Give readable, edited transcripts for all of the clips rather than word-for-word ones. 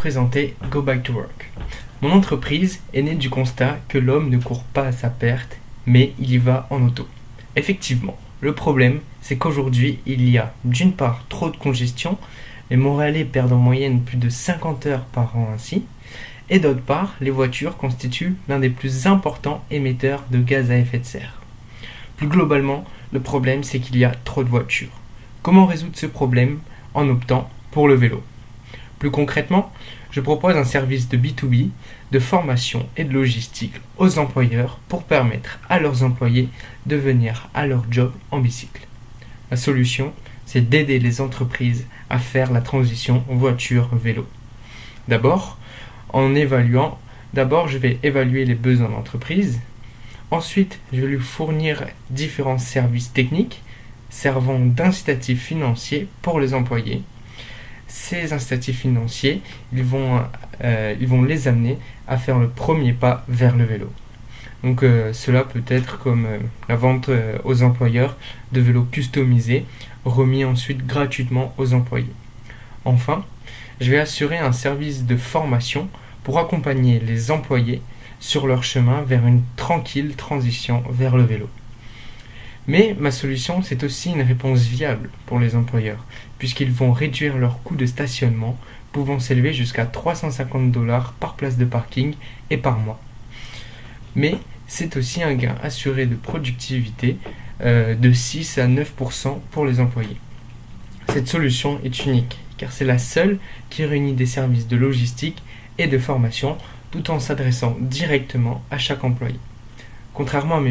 présenter Go Back to Work. Mon entreprise est née du constat que l'homme ne court pas à sa perte, mais il y va en auto. Effectivement, le problème, c'est qu'aujourd'hui, il y a d'une part trop de congestion, les Montréalais perdent en moyenne plus de 50 heures par an ainsi, et d'autre part, les voitures constituent l'un des plus importants émetteurs de gaz à effet de serre. Plus globalement, le problème, c'est qu'il y a trop de voitures. Comment résoudre ce problème en optant pour le vélo? Plus concrètement, je propose un service de B2B, de formation et de logistique aux employeurs pour permettre à leurs employés de venir à leur job en bicycle. La solution, c'est d'aider les entreprises à faire la transition voiture-vélo. D'abord, je vais évaluer les besoins de l'entreprise. Ensuite, je vais lui fournir différents services techniques servant d'incitatifs financiers pour les employés. Ces incitatifs financiers, ils vont les amener à faire le premier pas vers le vélo. Donc cela peut être comme la vente aux employeurs de vélos customisés, remis ensuite gratuitement aux employés. Enfin, je vais assurer un service de formation pour accompagner les employés sur leur chemin vers une tranquille transition vers le vélo. Mais ma solution, c'est aussi une réponse viable pour les employeurs, puisqu'ils vont réduire leurs coûts de stationnement, pouvant s'élever jusqu'à 350 $ par place de parking et par mois. Mais c'est aussi un gain assuré de productivité de 6 à 9% pour les employés. Cette solution est unique, car c'est la seule qui réunit des services de logistique et de formation, tout en s'adressant directement à chaque employé. Contrairement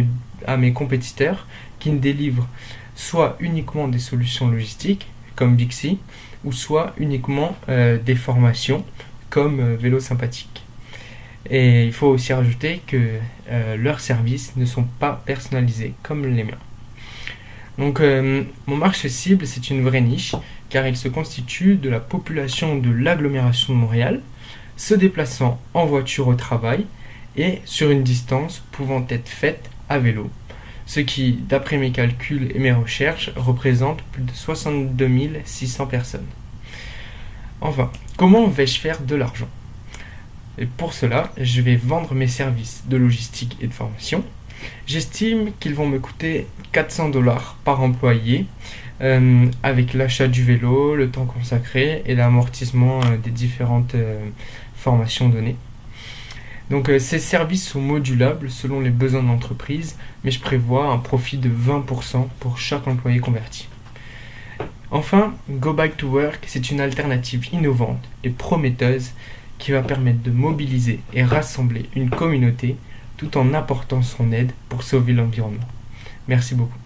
à mes compétiteurs qui ne délivrent soit uniquement des solutions logistiques comme Bixi ou soit uniquement des formations comme Vélo Sympathique. Et il faut aussi rajouter que leurs services ne sont pas personnalisés comme les miens. Donc mon marché cible, c'est une vraie niche car il se constitue de la population de l'agglomération de Montréal se déplaçant en voiture au travail et sur une distance pouvant être faite à vélo, ce qui, d'après mes calculs et mes recherches, représente plus de 62 600 personnes. Enfin, comment vais-je faire de l'argent? Et pour cela, je vais vendre mes services de logistique et de formation. J'estime qu'ils vont me coûter 400 $ par employé, avec l'achat du vélo, le temps consacré et l'amortissement des différentes formations données. Donc ces services sont modulables selon les besoins de l'entreprise, mais je prévois un profit de 20% pour chaque employé converti. Enfin, Go Back to Work, c'est une alternative innovante et prometteuse qui va permettre de mobiliser et rassembler une communauté tout en apportant son aide pour sauver l'environnement. Merci beaucoup.